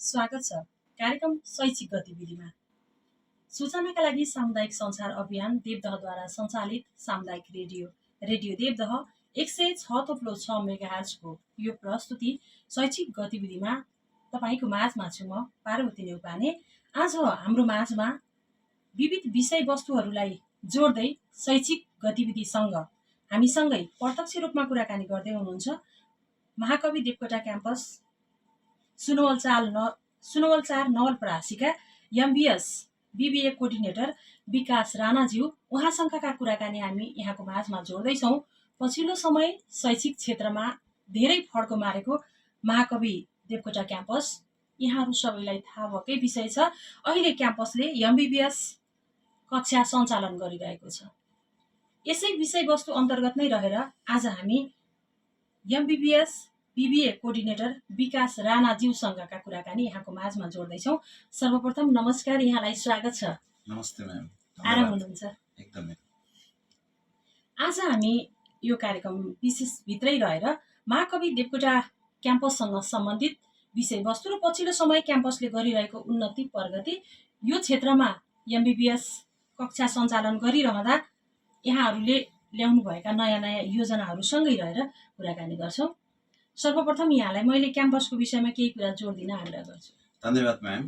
स्वागत छ कार्यक्रम शैक्षिक गतिविधिमा। सूचनाका लागि सामुदायिक संचार अभियान देवदहद्वारा सञ्चालित सामुदायिक रेडियो रेडियो देवदह 106.6 मेगाहर्जको यो प्रस्तुति शैक्षिक गतिविधिमा तपाईँको माझमा छु म पार्वती नेउपाने। आज हाम्रो माझमा विविध विषयवस्तुहरूलाई जोड्दै शैक्षिक गतिविधिसँग हामीसँगै प्रत्यक्ष रूपमा कुराकानी गर्दै हुनुहुन्छ महाकवि देवकोटा क्याम्पस सुनवलचार नवलपरासीका एमबीएस बीबीए कोअर्डिनेटर विकास राणाज्यू। उहाँसँगका कुराकानी हामी यहाँको माझमा जोड्दैछौँ। पछिल्लो समय शैक्षिक क्षेत्रमा धेरै फड्को मारेको महाकवि देवकोटा क्याम्पस यहाँहरू सबैलाई थाहा भएकै विषय छ। अहिले क्याम्पसले एमबीबीएस कक्षा सञ्चालन गरिरहेको छ। यसै विषयवस्तु अन्तर्गत नै रहेर आज हामी एमबीबीएस बीबीए कोअर्डिनेटर विकास राणाज्यूसँगका कुराकानी यहाँको माझमा जोड्दैछौँ। सर्वप्रथम नमस्कार, यहाँलाई स्वागत छ। नमस्ते म्याम। आराम हुनुहुन्छ? एकदमै। आज हामी यो कार्यक्रम विशेषभित्रै रहेर महाकवि देवकोटा क्याम्पससँग सम्बन्धित विषयवस्तु र पछिल्लो समय क्याम्पसले गरिरहेको उन्नति प्रगति, यो क्षेत्रमा एमबीबीएस कक्षा सञ्चालन गरिरहँदा यहाँहरूले ल्याउनुभएका नयाँ नयाँ योजनाहरूसँगै रहेर कुराकानी गर्छौँ। सर्वप्रथम यहाँलाई मैले क्याम्पसको विषयमा केही कुरा जोड दिन आग्रह गर्छु। धन्यवाद म्याम।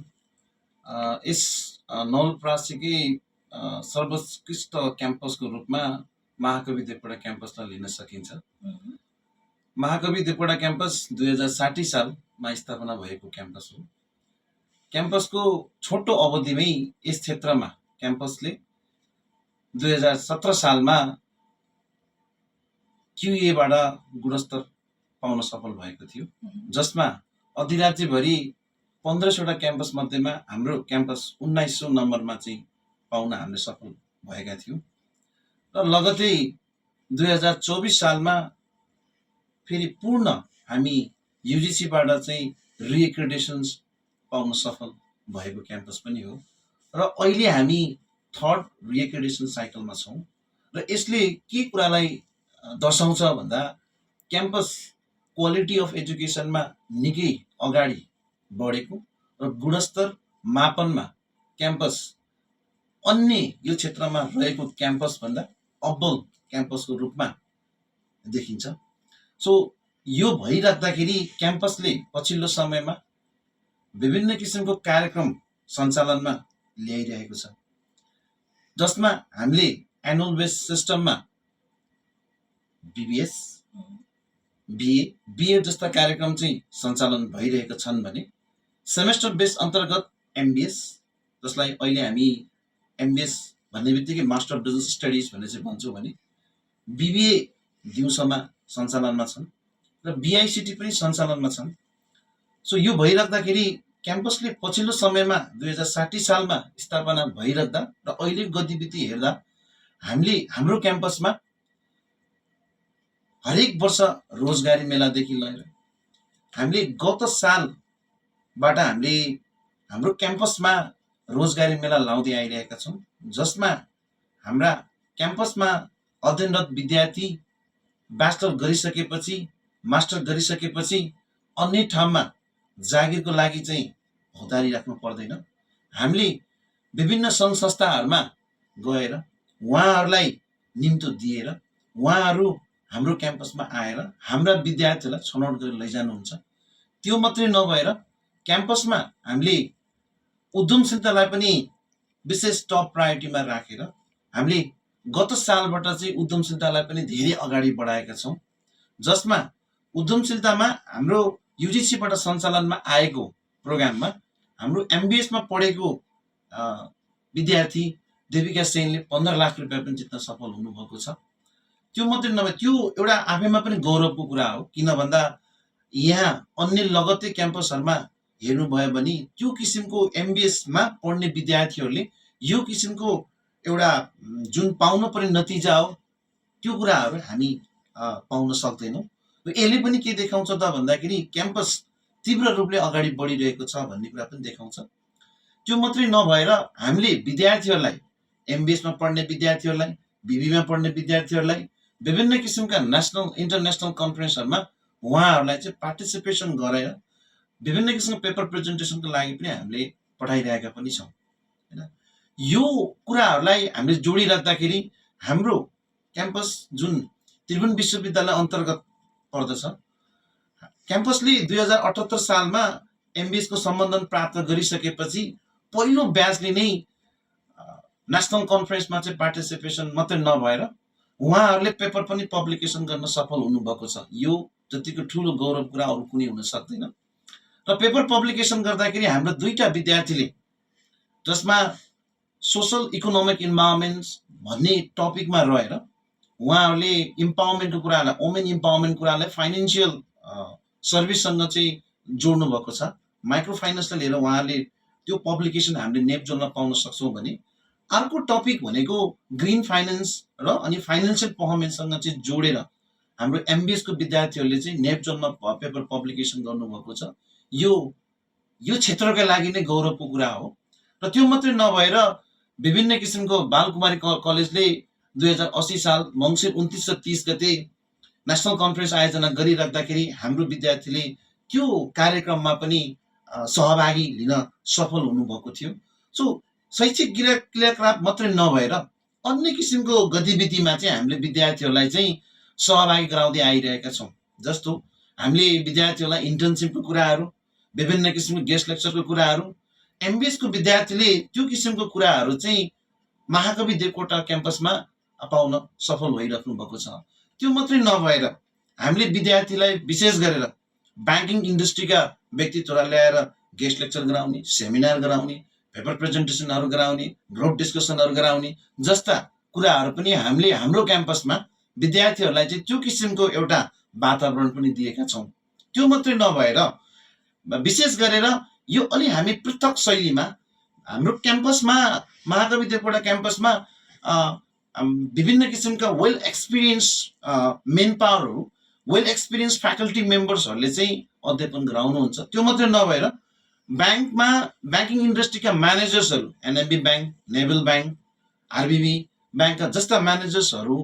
यस नवलपरासीकै सर्वोत्कृष्ट क्याम्पसको रूपमा महाकवि देवकोटा क्याम्पसलाई लिन सकिन्छ। महाकवि देवकोटा क्याम्पस 2060 सालमा स्थापना भएको क्याम्पस हो। क्याम्पसको छोटो अवधिमै यस क्षेत्रमा क्याम्पसले 2017 सालमा क्युएबाट गुणस्तर पाउन सफल भएको थियो, जसमा अधिराज्यभरि 15वटा क्याम्पस मध्येमा हाम्रो क्याम्पस 1900 नम्बरमा चाहिँ पाउन हामीले सफल भएका थियौँ। र लगतै 2024 सालमा फेरि पूर्ण हामी युजिसीबाट चाहिँ रिएक्रेडिटेसन्स पाउन सफल भएको क्याम्पस पनि हो। र अहिले हामी थर्ड रिएक्रेडिटेसन साइकलमा छौँ। र यसले के कुरालाई दर्शाउँछ भन्दा क्याम्पस क्वालिटी अफ एजुकेसनमा निकै अगाडि बढेको र गुणस्तर मापनमा क्याम्पस अन्य यो क्षेत्रमा रहेको क्याम्पसभन्दा अब्बल क्याम्पसको रूपमा देखिन्छ। सो यो भइराख्दाखेरि क्याम्पसले पछिल्लो समयमा विभिन्न किसिमको कार्यक्रम सञ्चालनमा ल्याइरहेको छ, जसमा हामीले एनुअल बेस सिस्टममा बीबीएस बीए जस्ता कार्यक्रम चाहिँ सञ्चालन भइरहेका छन् भने सेमेस्टर बेस अन्तर्गत एमबीएस, जसलाई अहिले हामी एमबीएस भन्ने बित्तिकै मास्टर बिजनेस स्टडिज भन्ने चाहिँ भन्छौँ भने बीबीए दिउँसोमा सञ्चालनमा छन् र बीआईसीटी पनि सञ्चालनमा छन्। सो यो भइराख्दाखेरि क्याम्पसले पछिल्लो समयमा 2060 सालमा स्थापना भइराख्दा र अहिलेको गतिविधि हेर्दा हामीले हाम्रो क्याम्पसमा हरेक वर्ष रोजगारी मेलादेखि लिएर हामीले गत सालबाट हामीले हाम्रो क्याम्पसमा रोजगारी मेला लाउँदै आइरहेका छौँ, जसमा हाम्रा क्याम्पसमा अध्ययनरत विद्यार्थी ब्याचलर गरिसकेपछि मास्टर गरिसकेपछि अन्य ठाउँमा जागिरको लागि चाहिँ हौतारी राख्नु पर्दैन। हामीले विभिन्न सङ्घ संस्थाहरूमा गएर उहाँहरूलाई निम्तो दिएर उहाँहरू हाम्रो क्याम्पसमा आएर हाम्रा विद्यार्थीहरूलाई छनौट गरेर लैजानुहुन्छ। त्यो मात्रै नभएर क्याम्पसमा हामीले उद्यमशीलतालाई पनि विशेष टप प्रायोरिटीमा राखेर हामीले गत सालबाट चाहिँ उद्यमशीलतालाई पनि धेरै अगाडि बढाएका छौँ, जसमा उद्यमशीलतामा हाम्रो युजिसीबाट सञ्चालनमा आएको प्रोग्राममा हाम्रो एमबीएसमा पढेको विद्यार्थी देविका सेनले 15 लाख रुपियाँ पनि जित्न सफल हुनुभएको छ। त्यो मात्रै नभए त्यो एउटा आफैमा पनि गौरवको कुरा हो, किन भन्दा यहाँ अन्य लगत्तै क्याम्पसहरूमा हेर्नुभयो भने त्यो किसिमको एमबीएसमा पढ्ने विद्यार्थीहरूले यो किसिमको एउटा जुन पाउनु पर्ने नतिजा हो त्यो कुराहरू हामी पाउन सक्दैनौँ। यसले पनि के देखाउँछ त भन्दाखेरि क्याम्पस तीव्र रूपले अगाडि बढिरहेको छ भन्ने कुरा पनि देखाउँछ। त्यो मात्रै नभएर हामीले विद्यार्थीहरूलाई एमबीएसमा पढ्ने विद्यार्थीहरूलाई बीबीमा पढ्ने विद्यार्थीहरूलाई विभिन्न किसिमका नेसनल इन्टरनेसनल कन्फरेन्सहरूमा उहाँहरूलाई चाहिँ पार्टिसिपेसन गरेर विभिन्न किसिमको पेपर प्रेजेन्टेसनको लागि पनि हामीले पठाइरहेका पनि छौँ होइन। यो कुराहरूलाई हामीले जोडिराख्दाखेरि हाम्रो क्याम्पस जुन त्रिभुवन विश्वविद्यालय अन्तर्गत पर्दछ, क्याम्पसले 2078 सालमा एमबिएसको सम्बन्धन प्राप्त गरिसकेपछि पहिलो ब्याचले नै नेसनल कन्फरेन्समा चाहिँ पार्टिसिपेसन मात्रै नभएर उहाँहरूले पेपर पनि पब्लिकेसन गर्न सफल हुनुभएको छ। यो जतिको ठुलो गौरव कुरा अरू कुनै हुन सक्दैन। र पेपर पब्लिकेसन गर्दाखेरि हाम्रो दुईटा विद्यार्थीले, जसमा सोसल इकोनोमिक इन्भाइरोमेन्ट्स भन्ने टपिकमा रहेर उहाँहरूले इम्पावरमेन्टको कुरालाई, वुमेन इम्पावरमेन्ट कुरालाई फाइनेन्सियल सर्भिससँग चाहिँ जोड्नु भएको छ। माइक्रो फाइनेन्सलाई लिएर उहाँहरूले त्यो पब्लिकेसन हामीले नेप जोनमा पाउन सक्छौँ भने अर्को टपिक भनेको ग्रिन फाइनेन्स र अनि फाइनेन्सियल पर्फर्मेन्ससँग चाहिँ जोडेर हाम्रो एमबिएसको विद्यार्थीहरूले चाहिँ नेप जोनमा पेपर पब्लिकेसन गर्नुभएको छ। यो क्षेत्रका लागि नै गौरवको कुरा हो। र त्यो मात्रै नभएर विभिन्न किसिमको बालकुमारी कलेजले 2080 साल मङ्सिर 29 र 30 गते नेसनल कन्फरेन्स आयोजना गरिराख्दाखेरि हाम्रो विद्यार्थीले त्यो कार्यक्रममा पनि सहभागी लिन सफल हुनुभएको थियो। सो शैक्षिक क्रियाकलाप मात्रै नभएर अन्य किसिमको गतिविधिमा चाहिँ हामीले विद्यार्थीहरूलाई चाहिँ सहभागी गराउँदै आइरहेका छौँ। जस्तो हामीले विद्यार्थीहरूलाई इन्टर्नसिपको कुराहरू, विभिन्न किसिमको गेस्ट लेक्चरको कुराहरू, एमबिएसको विद्यार्थीले त्यो किसिमको कुराहरू चाहिँ महाकवि देवकोटा क्याम्पसमा पाउन सफल भइराख्नु भएको छ। त्यो मात्रै नभएर हामीले विद्यार्थीलाई विशेष गरेर ब्याङ्किङ इन्डस्ट्रीका व्यक्तित्वलाई ल्याएर गेस्ट लेक्चर गराउने, सेमिनार गराउने, पेपर प्रेजेन्टेसनहरू गराउने, ग्रुप डिस्कसनहरू गराउने जस्ता कुराहरू पनि हामीले हाम्रो क्याम्पसमा विद्यार्थीहरूलाई चाहिँ त्यो किसिमको एउटा वातावरण पनि दिएका छौँ। त्यो मात्रै नभएर विशेष गरेर यो अलि हामी पृथक शैलीमा हाम्रो क्याम्पसमा, महाकवि देवकोटा क्याम्पसमा विभिन्न किसिमका वेल एक्सपिरियन्स मेन पावरहरू, वेल एक्सपिरियन्स फ्याकल्टी मेम्बर्सहरूले चाहिँ अध्यापन गराउनुहुन्छ। त्यो मात्रै नभएर ब्याङ्किङ इन्डस्ट्रीका म्यानेजर्सहरू, NMB bank, Nabil bank, RBB ब्याङ्कका जस्ता म्यानेजर्सहरू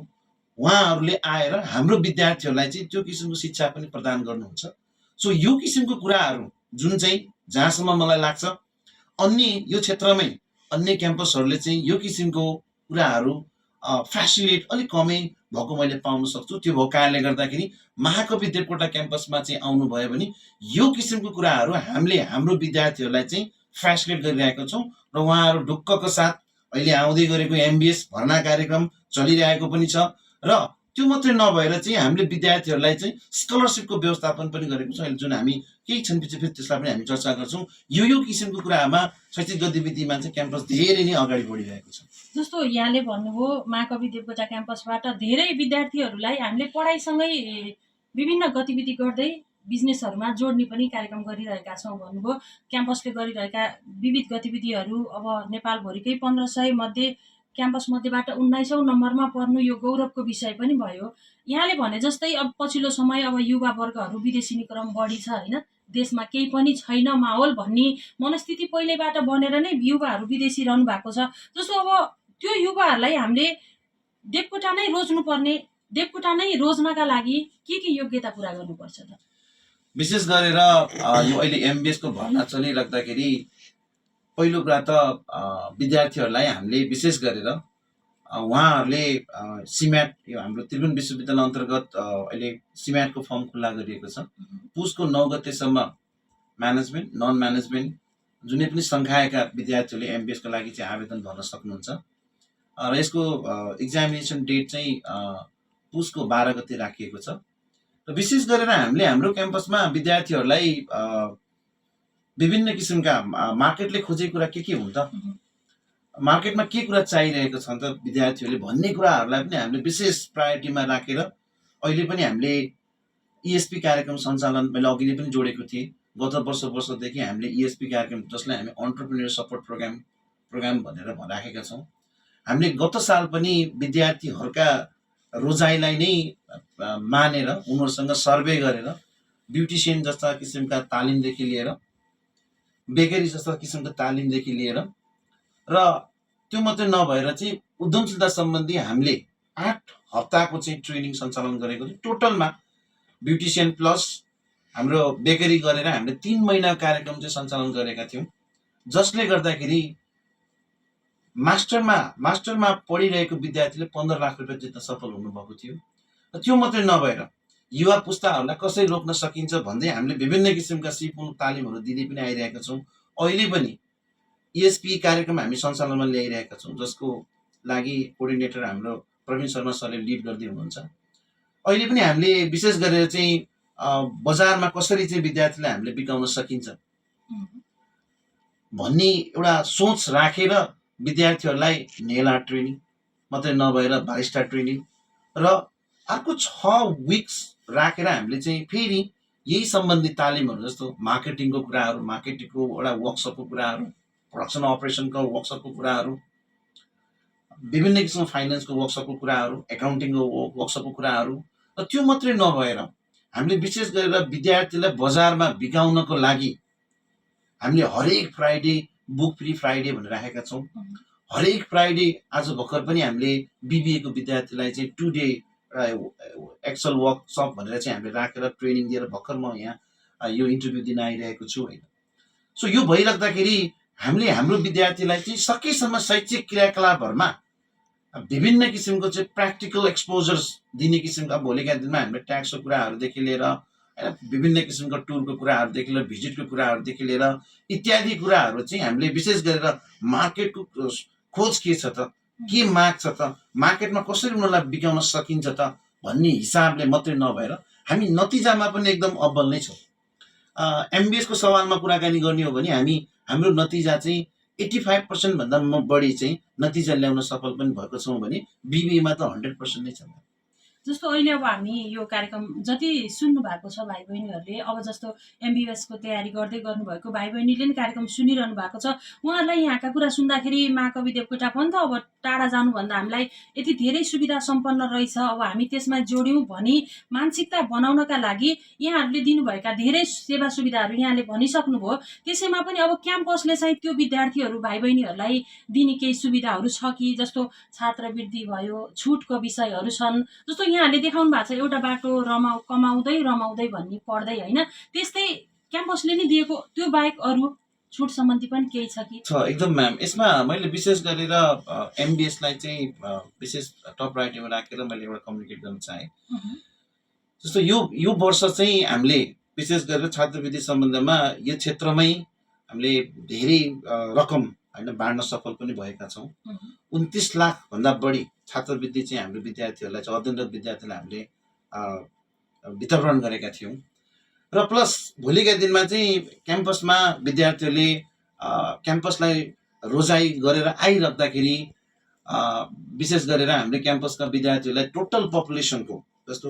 उहाँहरूले आएर हाम्रो विद्यार्थीहरूलाई चाहिँ त्यो किसिमको शिक्षा पनि प्रदान गर्नुहुन्छ। सो यो किसिमको कुराहरू जुन चाहिँ जहाँसम्म मलाई लाग्छ अन्य यो क्षेत्रमै अन्य क्याम्पसहरूले चाहिँ यो किसिमको कुराहरू फेसिलिट अलिक कमै भएको मैले पाउन सक्छु। त्यो भएको कारणले गर्दाखेरि महाकवि देवकोटा क्याम्पसमा चाहिँ आउनुभयो भने यो किसिमको कुराहरू हामीले हाम्रो विद्यार्थीहरूलाई चाहिँ फेसिलिट गरिरहेका छौँ र उहाँहरू ढुक्कको साथ अहिले आउँदै गरेको एमबिएस भर्ना कार्यक्रम चलिरहेको पनि छ। र त्यो मात्रै नभएर चाहिँ हामीले विद्यार्थीहरूलाई चाहिँ स्कलरसिपको व्यवस्थापन पनि गरेको छौँ। जुन हामी केही क्षणपछि फेरि त्यसलाई पनि हामी चर्चा गर्छौँ। यो किसिमको कुरामा शैक्षिक गतिविधिमा चाहिँ क्याम्पस धेरै नै अगाडि बढिरहेको छ। जस्तो यहाँले भन्नुभयो महाकवि देवकोटा क्याम्पसबाट धेरै विद्यार्थीहरूलाई हामीले पढाइसँगै विभिन्न गतिविधि गर्दै बिजनेसहरूमा जोड्ने पनि कार्यक्रम गरिरहेका छौँ भन्नुभयो। क्याम्पसले गरिरहेका विविध गतिविधिहरू अब नेपालभरिकै 1500 मध्ये क्याम्पस मध्येबाट 19औं नम्बरमा पर्नु यो गौरवको विषय पनि भयो। यहाँले भने जस्तै अब पछिल्लो समय अब युवा वर्गहरू विदेशीकरण बढी छ होइन, देशमा केही पनि छैन माहौल भन्ने मनस्थिति पहिलेबाट बनेर नै युवाहरू विदेशी रहनु भएको छ। जस्तो अब त्यो युवाहरूलाई हामीले देवकोटा नै रोज्नुपर्ने, देवकोटा नै रोज्नका लागि के योग्यता पुरा गर्नुपर्छ त? विशेष गरेर यो अहिले एमबिएसको भर्ना चलिराख्दाखेरि पहिलो कुरा त विद्यार्थीहरूलाई हामीले विशेष गरेर उहाँहरूले सिम्याट, यो हाम्रो त्रिभुवन विश्वविद्यालय अन्तर्गत अहिले सिम्याटको फर्म खुल्ला गरिएको छ। पुसको 9 गतेसम्म म्यानेजमेन्ट, नन म्यानेजमेन्ट जुनै पनि सङ्कायका विद्यार्थीहरूले एमबिएसको लागि चाहिँ आवेदन भर्न सक्नुहुन्छ। र यसको एक्जामिनेसन डेट चाहिँ पुसको 12 गते राखिएको छ। र विशेष गरेर हामीले हाम्रो क्याम्पसमा विद्यार्थीहरूलाई विभिन्न किसिमका मार्केटले खोजेको कुरा के हुन् त, मार्केटमा के कुरा चाहिरहेको छ त विद्यार्थीहरूले भन्ने कुराहरूलाई पनि हामीले विशेष प्रायोरिटीमा राखेर अहिले पनि हामीले इएसपी कार्यक्रम सञ्चालन मैले अघि नै पनि जोडेको थिएँ। गत वर्षदेखि हामीले इएसपी कार्यक्रम, जसलाई हामी एन्टरप्रेन्योर सपोर्ट प्रोग्राम भनेर राखेका छौँ। हामीले गत साल पनि विद्यार्थीहरूका रोजाइलाई नै मानेर उनीहरूसँग सर्वे गरेर ब्युटिसियन जस्ता किसिमका तालिमदेखि लिएर बेकरी जस्ता किसिमका तालिमदेखि लिएर र त्यो मात्रै नभएर चाहिँ उद्यमशीलता सम्बन्धी हामीले 8 हप्ताको चाहिँ ट्रेनिङ सञ्चालन गरेको थियो। टोटलमा ब्युटिसियन प्लस हाम्रो बेकरी गरेर हामीले 3 महिना कार्यक्रम चाहिँ सञ्चालन गरेका थियौँ, जसले गर्दाखेरि मास्टरमा पढिरहेको विद्यार्थीले 15 लाख रुपियाँ जित्न सफल हुनुभएको थियो। र त्यो मात्रै नभएर युवा पुस्ताहरूलाई कसरी रोक्न सकिन्छ भन्दै हामीले विभिन्न किसिमका सिपमूलक तालिमहरू दिँदै पनि आइरहेका छौँ। अहिले पनि ESP कार्यक्रम हामी सञ्चालनमा ल्याइरहेका छौँ, जसको लागि कोअर्डिनेटर हाम्रो प्रवीण शर्मा सरले लिड गर्दै हुनुहुन्छ। अहिले पनि हामीले विशेष गरेर चाहिँ बजारमा कसरी चाहिँ विद्यार्थीलाई हामीले बिकाउन सकिन्छ भन्ने एउटा सोच राखेर विद्यार्थीहरूलाई नेल आर्ट ट्रेनिङ मात्रै नभएर बारिस्टा ट्रेनिङ र अर्को 6 विक्स राखेर हामीले चाहिँ फेरि यही सम्बन्धित तालिमहरू जस्तो मार्केटिङको कुराहरू, मार्केटिङको एउटा वर्कसपको कुराहरू, प्रोडक्सन अपरेसनको वर्कसपको कुराहरू, विभिन्न किसिमको फाइनेन्सको वर्कसपको कुराहरू, एकाउन्टिङको वर्कसपको कुराहरू, र त्यो मात्रै नभएर हामीले विशेष गरेर विद्यार्थीलाई बजारमा बिकाउनको लागि हामीले हरेक फ्राइडे बुक फ्री फ्राइडे भनेर राखेका छौँ। हरेक फ्राइडे आज भर्खर पनि हामीले BBA को विद्यार्थीलाई चाहिँ 2 डे एक्सल वर्कसप भनेर चाहिँ हामीले राखेर ट्रेनिङ दिएर भर्खर म यहाँ यो इन्टरभ्यू दिन आइरहेको छु होइन। सो यो भइराख्दाखेरि हामीले हाम्रो विद्यार्थीलाई चाहिँ सकेसम्म शैक्षिक क्रियाकलापहरूमा विभिन्न किसिमको चाहिँ प्र्याक्टिकल एक्सपोजर्स दिने किसिमका भोलिका दिनमा हामीले ट्याक्सको कुराहरूदेखि लिएर होइन विभिन्न किसिमको टुरको कुराहरूदेखि लिएर भिजिटको कुराहरूदेखि लिएर इत्यादि कुराहरू चाहिँ हामीले विशेष गरेर मार्केटको खोज के छ त, के माग छ त, मार्केटमा कसरी उनीहरूलाई बिकाउन सकिन्छ त भन्ने हिसाबले मात्रै नभएर हामी नतिजामा पनि एकदम अब्बल नै छौँ। MBS को सवालमा कुराकानी गर्ने हो भने हाम्रो नतिजा चाहिँ 85% भन्दा बढी चाहिँ नतिजा ल्याउन सफल पनि भएको छौँ भने BBA मा त 100% नै छ। जस्तो अहिले अब हामी यो कार्यक्रम जति सुन्नु भएको छ भाइ बहिनीहरूले, अब जस्तो MBS को तयारी गर्दै गर्नुभएको भाइ बहिनीले नि कार्यक्रम सुनिरहनु भएको छ, उहाँहरूलाई यहाँका कुरा सुन्दाखेरि महाकवि देवकोटा पनि त अब टाढा जानुभन्दा हामीलाई यति धेरै सुविधा सम्पन्न रहेछ, अब हामी त्यसमा जोड्यौँ भनी मानसिकता बनाउनका लागि यहाँहरूले दिनुभएका धेरै सेवा सुविधाहरू यहाँले भनिसक्नुभयो। त्यसैमा पनि अब क्याम्पसले चाहिँ त्यो विद्यार्थीहरू भाइ बहिनीहरूलाई दिने केही सुविधाहरू छ कि, जस्तो छात्रवृत्ति भयो, छुटको विषयहरू छन्, जस्तो यहाँले देखाउनु भएको छ एउटा बाटो कमाउँदै रमाउँदै भन्ने पढ्दै होइन, त्यस्तै क्याम्पसले नि दिएको त्यो बाहेक अरू छुट सम्बन्धी पनि केही छ कि? छ एकदम म्याम। यसमा मैले विशेष गरेर MBS लाई चाहिँ विशेष टप प्रायोरिटीमा राखेर मैले एउटा कम्युनिकेट गर्न चाहेँ। जस्तो यो वर्ष चाहिँ हामीले विशेष गरेर छात्रवृत्ति सम्बन्धमा यो क्षेत्रमै हामीले धेरै रकम होइन बाँड्न सफल पनि भएका छौँ। 29 लाख भन्दा बढी छात्रवृत्ति चाहिँ हाम्रो विद्यार्थीहरूलाई चाहिँ अध्ययनरत विद्यार्थीलाई हामीले वितरण गरेका थियौँ। र प्लस भोलिका दिनमा चाहिँ क्याम्पसमा विद्यार्थीहरूले क्याम्पसलाई रोजाइ गरेर आइराख्दाखेरि विशेष गरेर हामीले क्याम्पसका विद्यार्थीहरूलाई टोटल पपुलेसनको जस्तो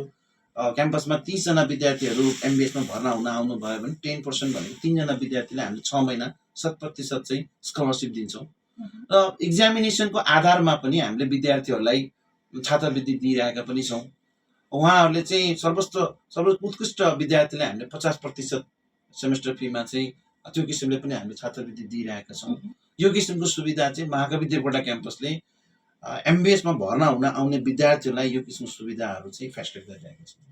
क्याम्पसमा 30 जना विद्यार्थीहरू MBS मा भर्ना हुन आउनुभयो भने 10% भनेको 3 जना विद्यार्थीलाई हामीले 6 महिना 100% चाहिँ स्कलरसिप दिन्छौँ। र एक्जामिनेसनको आधारमा पनि हामीले विद्यार्थीहरूलाई छात्रवृत्ति दिइरहेका पनि छौँ। उहाँहरूले चाहिँ सर्वोत्कृष्ट विद्यार्थीलाई हामीले 50% सेमेस्टर फीमा चाहिँ त्यो किसिमले पनि हामीले छात्रवृत्ति दिइरहेका छौँ। यो किसिमको सुविधा चाहिँ महाकवि देवकोटा क्याम्पसले MBS मा भर्ना हुन आउने विद्यार्थीहरूलाई यो किसिमको सुविधाहरू चाहिँ फेसिलिटेट गरिरहेका छौँ।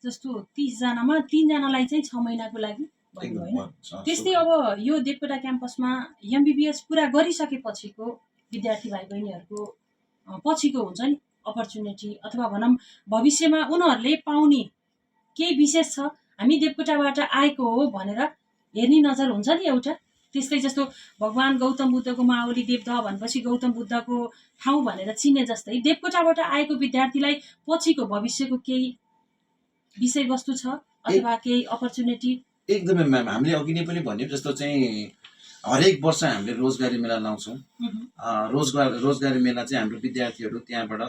जस्तो 30 जनामा 3 जनालाई चाहिँ 6 महिनाको लागि भन्नु होइन। त्यस्तै अब यो देवकोटा क्याम्पसमा MBBS पुरा गरिसकेपछिको विद्यार्थी भाइ बहिनीहरूको पछिको हुन्छ नि अपर्च्युनिटी अथवा भनौँ भविष्यमा उनीहरूले पाउने केही विशेष छ, हामी देवकोटाबाट आएको हो भनेर हेर्ने नजर हुन्छ नि एउटा। त्यस्तै जस्तो भगवान् गौतम बुद्धको मावली देवदह भनेपछि गौतम बुद्धको ठाउँ भनेर चिने जस्तै देवकोटाबाट आएको विद्यार्थीलाई पछिको भविष्यको केही विषयवस्तु छ अथवा केही अपर्च्युनिटी? एकदमै म्याम, हामीले अघि नै पनि भन्यौँ जस्तो चाहिँ हरेक वर्ष हामीले रोजगारी मेला लाउँछौँ। रोजगारी मेला चाहिँ हाम्रो विद्यार्थीहरू त्यहाँबाट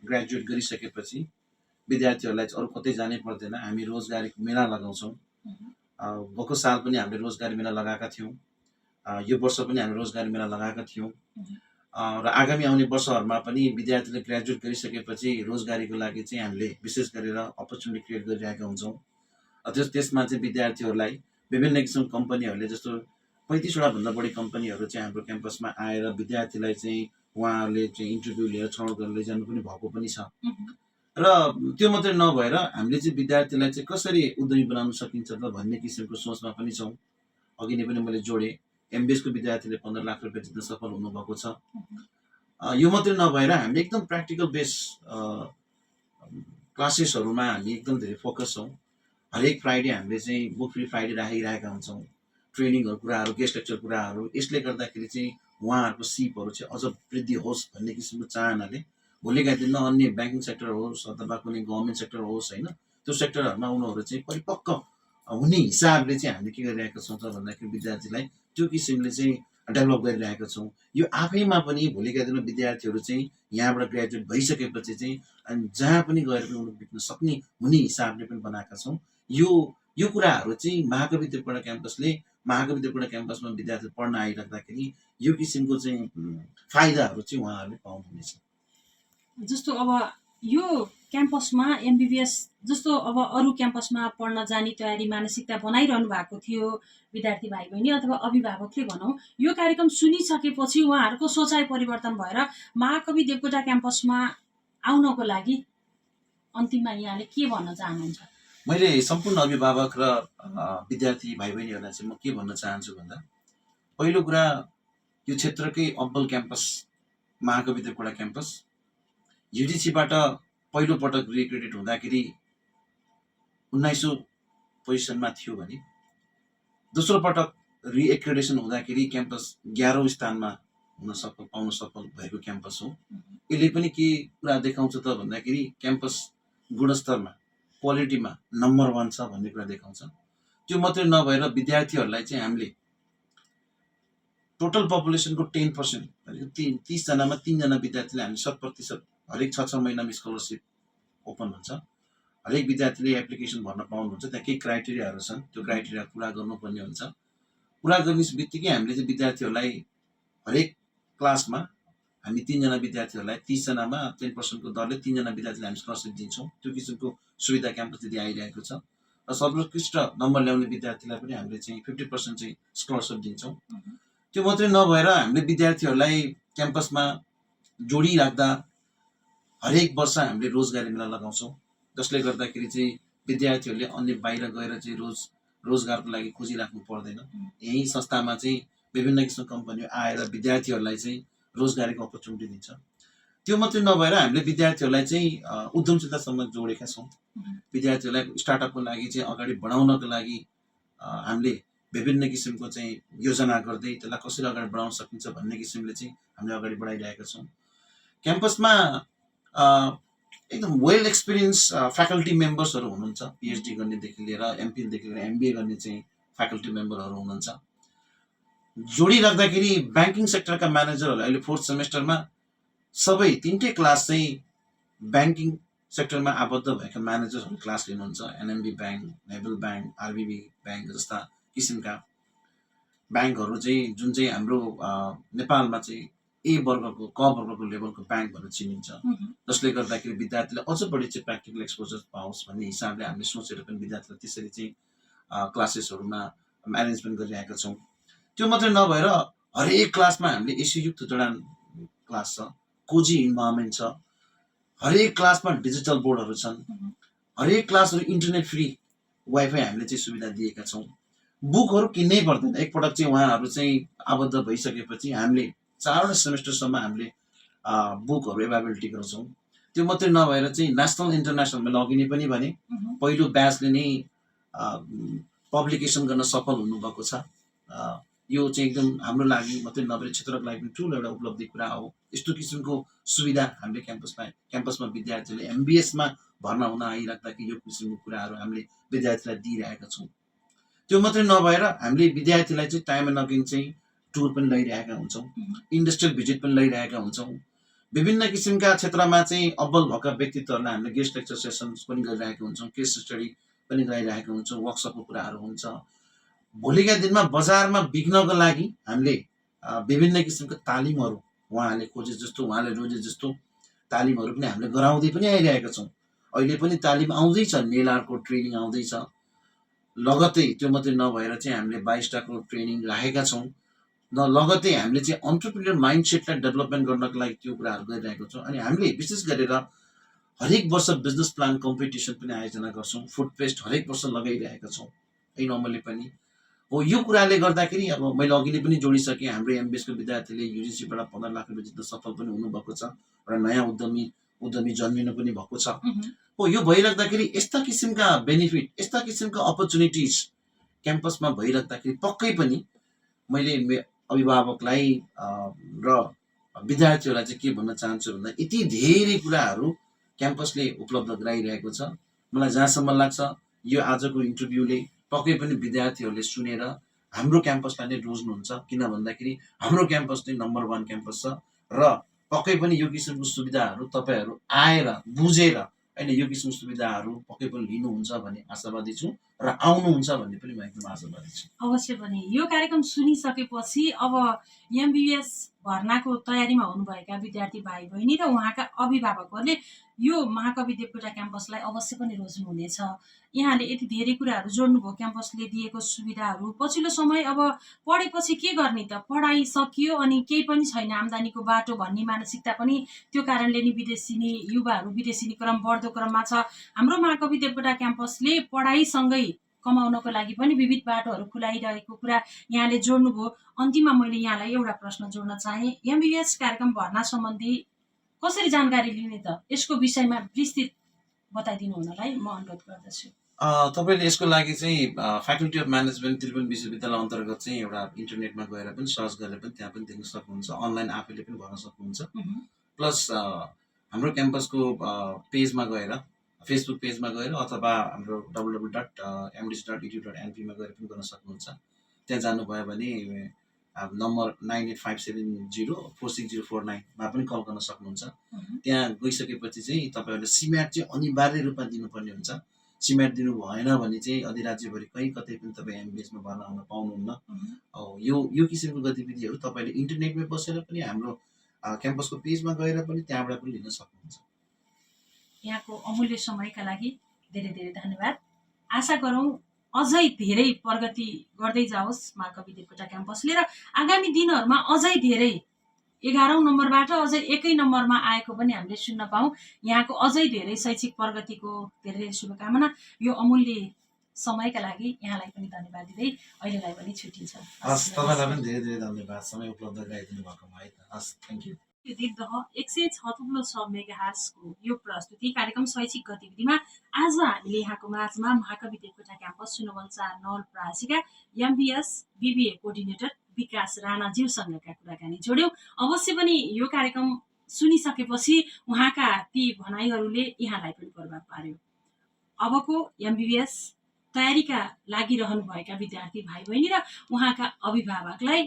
ग्रेजुएट गरिसकेपछि विद्यार्थीहरूलाई अरू कतै जानै पर्दैन, हामी रोजगारी मेला लगाउँछौँ। गएको साल पनि हामीले रोजगारी मेला लगाएका थियौँ, यो वर्ष पनि हामीले रोजगारी मेला लगाएका थियौँ। र आगामी आउने वर्षहरूमा पनि विद्यार्थीले ग्रेजुएट गरिसकेपछि रोजगारीको लागि चाहिँ हामीले विशेष गरेर अपर्च्युनिटी क्रिएट गरिरहेका हुन्छौँ। त्यसमा चाहिँ विद्यार्थीहरूलाई विभिन्न किसिमको कम्पनीहरूले जस्तो 35वटा भन्दा बढी कम्पनीहरू चाहिँ हाम्रो क्याम्पसमा आएर विद्यार्थीलाई चाहिँ उहाँहरूले चाहिँ इन्टरभ्यू लिएर छनौट गरेर लैजानु पनि भएको पनि छ। र त्यो मात्रै नभएर हामीले चाहिँ विद्यार्थीलाई चाहिँ कसरी उद्यमी बनाउन सकिन्छ त भन्ने किसिमको सोचमा पनि छौँ। अघि नै पनि मैले जोडेँ, एमबिएसको विद्यार्थीले 15 लाख रुपियाँ जित्न सफल हुनुभएको छ। यो मात्रै नभएर हामीले एकदम प्र्याक्टिकल बेस क्लासेसहरूमा हामी एकदम धेरै फोकस छौँ। हरेक फ्राइडे हामीले चाहिँ बुक फ्री फ्राइडे राखिरहेका हुन्छौँ, ट्रेनिङहरू कुराहरू, गेस्ट लेक्चर कुराहरू। यसले गर्दाखेरि चाहिँ उहाँहरूको सिपहरू चाहिँ अझ वृद्धि होस् भन्ने किसिमको चाहनाले भोलिका दिनमा अन्य ब्याङ्किङ सेक्टर होस् अथवा कुनै गभर्मेन्ट सेक्टर होस् होइन, त्यो सेक्टरहरूमा उनीहरू चाहिँ परिपक्व हुने हिसाबले चाहिँ हामीले के गरिरहेका छौँ त भन्दाखेरि विद्यार्थीलाई त्यो किसिमले चाहिँ डेभलप गरिरहेका छौँ। यो आफैमा पनि भोलिका दिनमा विद्यार्थीहरू चाहिँ यहाँबाट ग्रेजुएट भइसकेपछि चाहिँ अनि जहाँ पनि गएर पनि उनीहरू बित्न सक्ने हुने हिसाबले पनि बनाएका छौँ। यो कुराहरू चाहिँ महाकवि त्रिपुरा क्याम्पसमा विद्यार्थी पढ्न आइराख्दाखेरि यो किसिमको चाहिँ फाइदाहरू चाहिँ उहाँहरूले पाउनुहुनेछ। जस्तो अब यो क्याम्पसमा एमबिबिएस जस्तो अब अरू क्याम्पसमा पढ्न जाने तयारी मानसिकता बनाइरहनु भएको थियो विद्यार्थी भाइ बहिनी अथवा अभिभावकले भनौँ, यो कार्यक्रम सुनिसकेपछि उहाँहरूको सोचाइ परिवर्तन भएर महाकवि देवकोटा क्याम्पसमा आउनको लागि अन्तिममा यहाँले के भन्न चाहनुहुन्छ? मैले सम्पूर्ण अभिभावक र विद्यार्थी भाइ बहिनीहरूलाई चाहिँ म के भन्न चाहन्छु भन्दा, पहिलो कुरा यो क्षेत्रकै अब्बल क्याम्पस महाकवि देवकोटा क्याम्पस युजिसीबाट पहिलोपटक रिक्रेडिट हुँदाखेरि 1900 पोजिसनमा थियो भने दोस्रो पटक रिएक्रेडिसन हुँदाखेरि क्याम्पस 11औं स्थानमा पाउन सफल भएको क्याम्पस हो। यसले पनि के कुरा देखाउँछ त भन्दाखेरि क्याम्पस गुणस्तरमा, क्वालिटीमा नम्बर 1 छ भन्ने कुरा देखाउँछ। त्यो मात्रै नभएर विद्यार्थीहरूलाई चाहिँ हामीले टोटल पपुलेसनको 10%, 30 जनामा 3 जना विद्यार्थीलाई हामीले 100% हरेक 6 महिनामा स्कलरसिप ओपन हुन्छ। हरेक विद्यार्थीले एप्लिकेसन भर्न पाउनुहुन्छ। त्यहाँ केही क्राइटेरियाहरू छन्, त्यो क्राइटेरिया पुरा गर्नुपर्ने हुन्छ। पुरा गर्ने बित्तिकै हामीले चाहिँ विद्यार्थीहरूलाई हरेक क्लासमा हामी 3 जना विद्यार्थीहरूलाई 30 जनामा 10% दरले 3 जना विद्यार्थीलाई हामी स्कलरसिप दिन्छौँ। त्यो किसिमको सुविधा क्याम्पस दिँदै आइरहेको छ। र सर्वोत्कृष्ट नम्बर ल्याउने विद्यार्थीलाई पनि हामीले चाहिँ 50% चाहिँ स्कलरसिप दिन्छौँ। त्यो मात्रै नभएर हामीले विद्यार्थीहरूलाई क्याम्पसमा जोडिराख्दा हरेक वर्ष हामीले रोजगारी मेला लगाउँछौँ, जसले गर्दाखेरि चाहिँ विद्यार्थीहरूले अन्य बाहिर गएर चाहिँ रोजगारको लागि खोजिराख्नु पर्दैन। यही संस्थामा चाहिँ विभिन्न किसिमको कम्पनी आएर विद्यार्थीहरूलाई चाहिँ रोजगारीको अपर्च्युनिटी दिन्छ। त्यो मात्रै नभएर हामीले विद्यार्थीहरूलाई चाहिँ उद्यमशीलतासँग जोडेका छौँ। विद्यार्थीहरूलाई स्टार्टअपको लागि चाहिँ अगाडि बढाउनको लागि हामीले विभिन्न किसिमको चाहिँ योजना गर्दै त्यसलाई कसरी अगाडि बढाउन सकिन्छ भन्ने किसिमले चाहिँ हामीले अगाडि बढाइरहेका छौँ। क्याम्पसमा एकदम वेल एक्सपिरियन्स फ्याकल्टी मेम्बर्सहरू हुनुहुन्छ। पिएचडी गर्नेदेखि लिएर एमफिलदेखि लिएर एमबिए गर्ने चाहिँ फ्याकल्टी मेम्बरहरू हुनुहुन्छ। जोडिराख्दाखेरि ब्याङ्किङ सेक्टरका म्यानेजरहरूले अहिले 4th सेमेस्टरमा सबै 3टै क्लास चाहिँ ब्याङ्किङ सेक्टरमा आबद्ध भएका म्यानेजरहरू क्लास लिनुहुन्छ। NMB bank, Nabil bank, आरबिबी bank जस्ता किसिमका ब्याङ्कहरू चाहिँ जुन चाहिँ हाम्रो नेपालमा चाहिँ ए वर्गको, क वर्गको लेभलको ब्याङ्क भनेर चिनिन्छ, जसले गर्दाखेरि विद्यार्थीले अझ बढी चाहिँ प्र्याक्टिकल एक्सपोजर पाओस् भन्ने हिसाबले हामीले सोचेर पनि विद्यार्थीलाई त्यसरी चाहिँ क्लासेसहरूमा म्यानेजमेन्ट गरिरहेका छौँ। त्यो मात्रै नभएर हरेक क्लासमा हामीले एसीयुक्त जडान क्लास छ, कोजी इन्भाइरोमेन्ट छ, हरेक क्लासमा डिजिटल बोर्डहरू छन्, हरेक क्लासहरू इन्टरनेट फ्री वाइफाई हामीले चाहिँ सुविधा दिएका छौँ। बुकहरू किन्नै पर्दैन। एकपटक चाहिँ उहाँहरू चाहिँ आबद्ध भइसकेपछि हामीले 4वटा सेमेस्टरसम्म हामीले बुकहरू एभाइलेबिलिटी गर्छौँ। त्यो मात्रै नभएर चाहिँ नेसनल इन्टरनेसनलमा लगिने पनि भने पहिलो ब्याचले नै पब्लिकेसन गर्न सफल हुनुभएको छ। यो चाहिँ एकदम हाम्रो लागि मात्रै नभएर क्षेत्रको लागि पनि ठुलो एउटा उपलब्धि कुरा हो। यस्तो किसिमको सुविधा हामीले क्याम्पसमा विद्यार्थीहरूले एमबिएसमा भर्ना हुन आइराख्दाखेरि यो किसिमको कुराहरू हामीले विद्यार्थीलाई दिइरहेका छौँ। त्यो मात्रै नभएर हामीले विद्यार्थीलाई चाहिँ टाइम एन्ड अगेन चाहिँ टुर पनि लैरहेका हुन्छौँ, इन्डस्ट्रियल भिजिट पनि लैरहेका हुन्छौँ। विभिन्न किसिमका क्षेत्रमा चाहिँ अब्बल भएका व्यक्तित्वहरूलाई हामीले गेस्ट लेक्चर सेसन्स पनि गरिरहेका हुन्छौँ, केस स्टडी पनि गराइरहेका हुन्छौँ, वर्कसपको कुराहरू हुन्छ। भोलिका दिनमा बजारमा बिक्नको लागि हामीले विभिन्न किसिमका तालिमहरू उहाँहरूले खोजे जस्तो, उहाँले रोजे जस्तो तालिमहरू पनि हामीले गराउँदै पनि आइरहेका छौँ। अहिले पनि तालिम आउँदैछ, नेलारको ट्रेनिङ आउँदैछ। लगत्तै त्यो मात्रै नभएर चाहिँ हामीले 22टाको ट्रेनिङ राखेका छौँ। लगत्तै हामीले चाहिँ अन्टरप्रेन्योर माइन्डसेटलाई डेभलपमेन्ट गर्नको लागि त्यो कुराहरू गरिरहेको छौँ। अनि हामीले विशेष गरेर हरेक वर्ष बिजनेस प्लान कम्पिटिसन पनि आयोजना गर्छौँ, फुड फेस्ट हरेक वर्ष लगाइरहेका छौँ इनोमली पनि हो। यो कुराले गर्दाखेरि अब मैले अघि नै पनि जोडिसकेँ, हाम्रो एमबिएसको विद्यार्थीले युजिसीबाट 15 लाख रुपियाँ जित्न सफल पनि हुनुभएको छ, एउटा नयाँ उद्यमी जन्मिनु पनि भएको छ हो। यो भइराख्दाखेरि यस्ता किसिमका बेनिफिट, यस्ता किसिमका अपर्च्युनिटिज क्याम्पसमा भइराख्दाखेरि पक्कै पनि मैले अभिभावकलाई र विद्यार्थीहरूलाई चाहिँ के भन्न चाहन्छु भन्दा यति धेरै कुराहरू क्याम्पसले उपलब्ध गराइरहेको छ। मलाई जहाँसम्म लाग्छ यो आजको इन्टरभ्यूले पक्कै पनि विद्यार्थीहरूले सुनेर हाम्रो क्याम्पसलाई नै रोज्नुहुन्छ, किन भन्दाखेरि हाम्रो क्याम्पस चाहिँ नम्बर 1 क्याम्पस छ र पक्कै पनि यो किसिमको सुविधाहरू तपाईँहरू आएर बुझेर होइन यो किसिमको सुविधाहरू पक्कै पनि लिनुहुन्छ भन्ने आशावादी छु र आउनुहुन्छ भन्ने पनि म एकदम आशावादी छु। अवश्य पनि यो कार्यक्रम सुनिसकेपछि अब एमबिबिएस भर्नाको तयारीमा हुनुभएका विद्यार्थी भाइ बहिनी र उहाँका अभिभावकहरूले यो महाकवि देवकोटा क्याम्पसलाई अवश्य पनि रोज्नुहुनेछ। यहाँले यति धेरै कुराहरू जोड्नुभयो, क्याम्पसले दिएको सुविधाहरू। पछिल्लो समय अब पढेपछि के गर्ने त, पढाइ सकियो अनि केही पनि छैन आम्दानीको बाटो भन्ने मानसिकता पनि त्यो कारणले नि युवाहरू विदेशिने क्रम बढ्दो क्रममा छ। हाम्रो महाकवि देवकोटा क्याम्पसले पढाइसँगै कमाउनको लागि पनि विविध बाटोहरू खुलाइरहेको कुरा यहाँले जोड्नुभयो। अन्तिममा मैले यहाँलाई एउटा प्रश्न जोड्न चाहे, एमबिबिएस कार्यक्रम भर्ना सम्बन्धी कसरी जानकारी लिने त, यसको विषयमा विस्तृत बताइदिनु हुनलाई म अनुरोध गर्दछु। तपाईँले यसको लागि चाहिँ फ्याकल्टी अफ म्यानेजमेन्ट त्रिभुवन विश्वविद्यालय अन्तर्गत चाहिँ एउटा इन्टरनेटमा गएर पनि सर्च गरेर पनि त्यहाँ पनि देख्न सक्नुहुन्छ, अनलाइन आफैले पनि भर्न सक्नुहुन्छ। प्लस हाम्रो क्याम्पसको पेजमा गएर, फेसबुक पेजमा गएर अथवा हाम्रो www.mdc.edu.np मा गएर पनि गर्न सक्नुहुन्छ। त्यहाँ जानुभयो भने नम्बर 9857046049 मा पनि कल गर्न सक्नुहुन्छ। त्यहाँ गइसकेपछि चाहिँ तपाईँहरूले सिम्याट चाहिँ अनिवार्य रूपमा दिनुपर्ने हुन्छ। सिम्याट दिनु भएन भने चाहिँ अधिराज्यभरि कहीँ कतै पनि तपाईँ एमबिएसमा भर्ना हुन पाउनुहुन्न। यो किसिमको गतिविधिहरू तपाईँले इन्टरनेटमा बसेर पनि हाम्रो क्याम्पसको पेजमा गएर पनि त्यहाँबाट पनि लिन सक्नुहुन्छ। यहाँको अमूल्य समयका लागि धेरै धेरै धन्यवाद। आशा गरौँ अझै धेरै प्रगति गर्दै जाओस् महाकवि देवकोटा क्याम्पसले र आगामी दिनहरूमा अझै धेरै 11औं नम्बरबाट अझै 1 नम्बरमा आएको पनि हामीले सुन्न पाऊँ। यहाँको अझै धेरै शैक्षिक प्रगतिको धेरै धेरै शुभकामना। यो अमूल्य समयका लागि यहाँलाई पनि धन्यवाद दिँदै अहिलेलाई पनि छुट्टिन्छ। हस्, तपाईँलाई पनि धेरै धेरै धन्यवाद समय उपलब्ध गराइदिनु भएकोमा है त। हस्, थ्याङ्क यू। यो दिगदह 106.6 मेगाहर्जको यो प्रस्तुति कार्यक्रम शैक्षिक गतिविधिमा आज हामीले यहाँको माझमा महाकवि देवकोटा क्याम्पस सुनवल 4 नवलपरासीका एमबिएस बिबिए कोअर्डिनेटर विकास राणाज्यूसँगका कुराकानी जोड्यौँ। अवश्य पनि यो कार्यक्रम सुनिसकेपछि उहाँका ती भनाइहरूले यहाँलाई पनि प्रभाव पार्यो। अबको एमबिबिएस तयारीका लागिरहनुभएका विद्यार्थी भाइ बहिनी र उहाँका अभिभावकलाई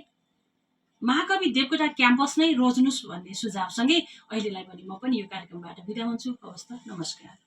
महाकवि देवकोटा क्याम्पस नै रोज्नुस् भन्ने सुझावसँगै अहिलेलाई पनि म पनि यो कार्यक्रमबाट बिदा हुन्छु। हवस् त, नमस्कार।